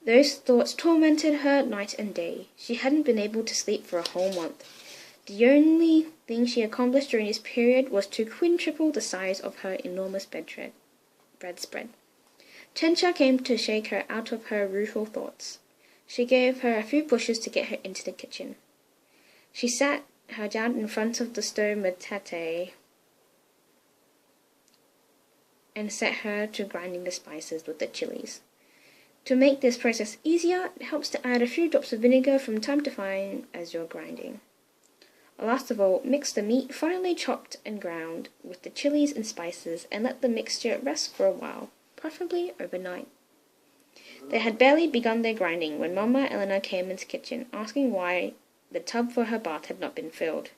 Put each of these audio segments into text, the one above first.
Those thoughts tormented her night and day. She hadn't been able to sleep for a whole month. The only thing she accomplished during this period was to quintuple the size of her enormous bedspread. Chencha came to shake her out of her rueful thoughts. She gave her a few pushes to get her into the kitchen. She sat her down in front of the stove metate and set her to grinding the spices with the chilies. To make this process easier, it helps to add a few drops of vinegar from time to time as you're grinding. Last of all, mix the meat finely chopped and ground with the chilies and spices and let the mixture rest for a while, preferably overnight. They had barely begun their grinding when Mama Eleanor came into the kitchen, asking why the tub for her bath had not been filled.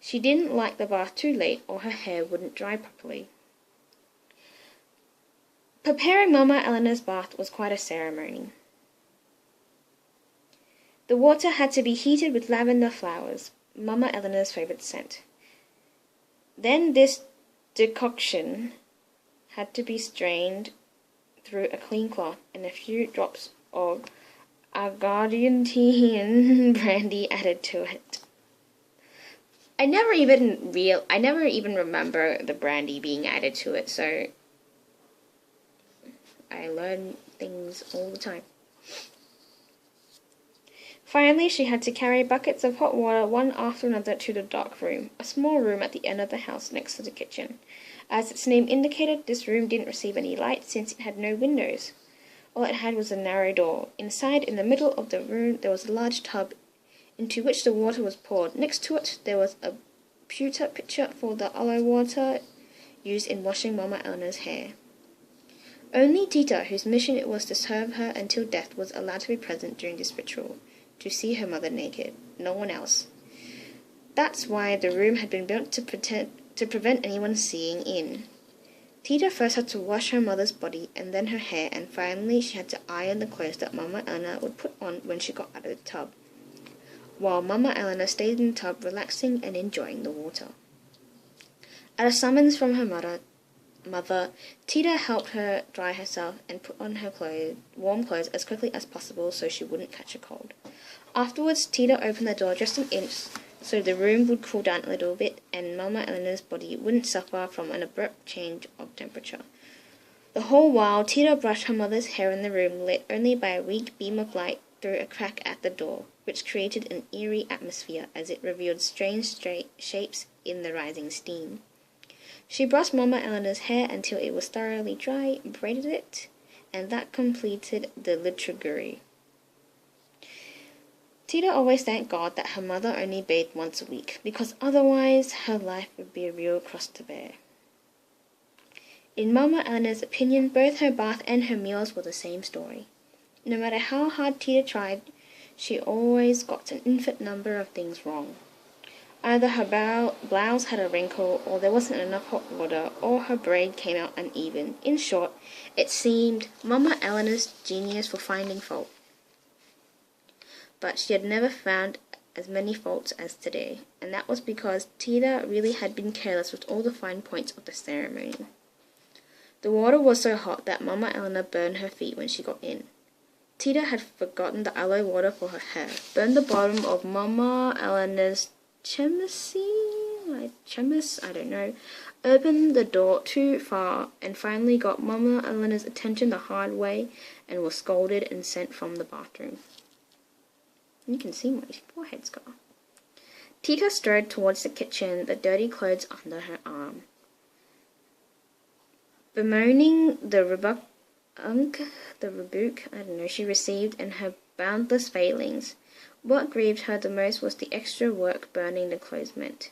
She didn't like the bath too late or her hair wouldn't dry properly. Preparing Mama Eleanor's bath was quite a ceremony. The water had to be heated with lavender flowers, Mama Eleanor's favourite scent. Then this decoction had to be strained through a clean cloth and a few drops of Argentinian brandy added to it. I never even remember the brandy being added to it, so I learn things all the time. Finally, she had to carry buckets of hot water one after another to the dark room, a small room at the end of the house next to the kitchen. As its name indicated, this room didn't receive any light since it had no windows. All it had was a narrow door. Inside, in the middle of the room, there was a large tub into which the water was poured. Next to it, there was a pewter pitcher for the aloe water used in washing Mama Eleanor's hair. Only Tita, whose mission it was to serve her until death, was allowed to be present during this ritual, to see her mother naked. No one else. That's why the room had been built to prevent anyone seeing in. Tita first had to wash her mother's body and then her hair, and finally she had to iron the clothes that Mama Eleanor would put on when she got out of the tub, while Mama Eleanor stayed in the tub relaxing and enjoying the water. At a summons from her mother, Tita helped her dry herself and put on her warm clothes as quickly as possible so she wouldn't catch a cold. Afterwards, Tita opened the door just an inch so the room would cool down a little bit and Mama Eleanor's body wouldn't suffer from an abrupt change of temperature. The whole while, Tita brushed her mother's hair in the room, lit only by a weak beam of light through a crack at the door, which created an eerie atmosphere as it revealed strange shapes in the rising steam. She brushed Mama Eleanor's hair until it was thoroughly dry, braided it, and that completed the liturgy. Tita always thanked God that her mother only bathed once a week, because otherwise her life would be a real cross to bear. In Mama Eleanor's opinion, both her bath and her meals were the same story. No matter how hard Tita tried, she always got an infinite number of things wrong. Either her blouse had a wrinkle, or there wasn't enough hot water, or her braid came out uneven. In short, it seemed Mama Eleanor's genius for finding fault. But she had never found as many faults as today, and that was because Tita really had been careless with all the fine points of the ceremony. The water was so hot that Mama Eleanor burned her feet when she got in. Tita had forgotten the aloe water for her hair, burned the bottom of Mama Eleanor's chemise, opened the door too far, and finally got Mama Eleanor's attention the hard way, and was scolded and sent from the bathroom. You can see my forehead scar. Tita strode towards the kitchen, the dirty clothes under her arm, bemoaning the rebuke she received and her boundless failings. What grieved her the most was the extra work burning the clothes meant.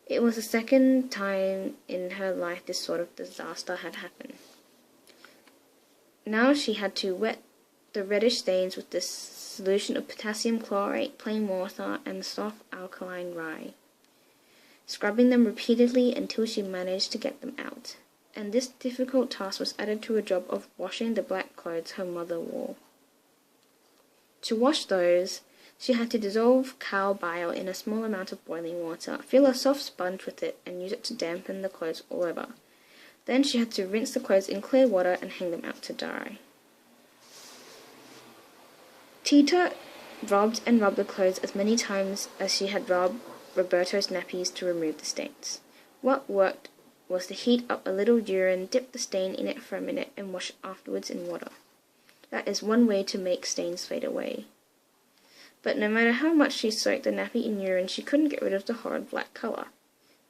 It was the second time in her life this sort of disaster had happened. Now she had to wet the reddish stains with this solution of potassium chlorate, plain water, and soft alkaline rye, scrubbing them repeatedly until she managed to get them out. And this difficult task was added to a job of washing the black clothes her mother wore. To wash those, she had to dissolve cow bile in a small amount of boiling water, fill a soft sponge with it, and use it to dampen the clothes all over. Then she had to rinse the clothes in clear water and hang them out to dry. Tita rubbed and rubbed the clothes as many times as she had rubbed Roberto's nappies to remove the stains. What worked was to heat up a little urine, dip the stain in it for a minute, and wash it afterwards in water. That is one way to make stains fade away. But no matter how much she soaked the nappy in urine, she couldn't get rid of the horrid black colour.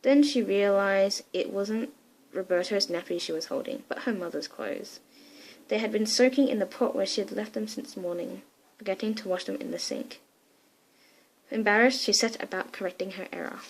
Then she realised it wasn't Roberto's nappy she was holding, but her mother's clothes. They had been soaking in the pot where she had left them since morning, forgetting to wash them in the sink. Embarrassed, she set about correcting her error.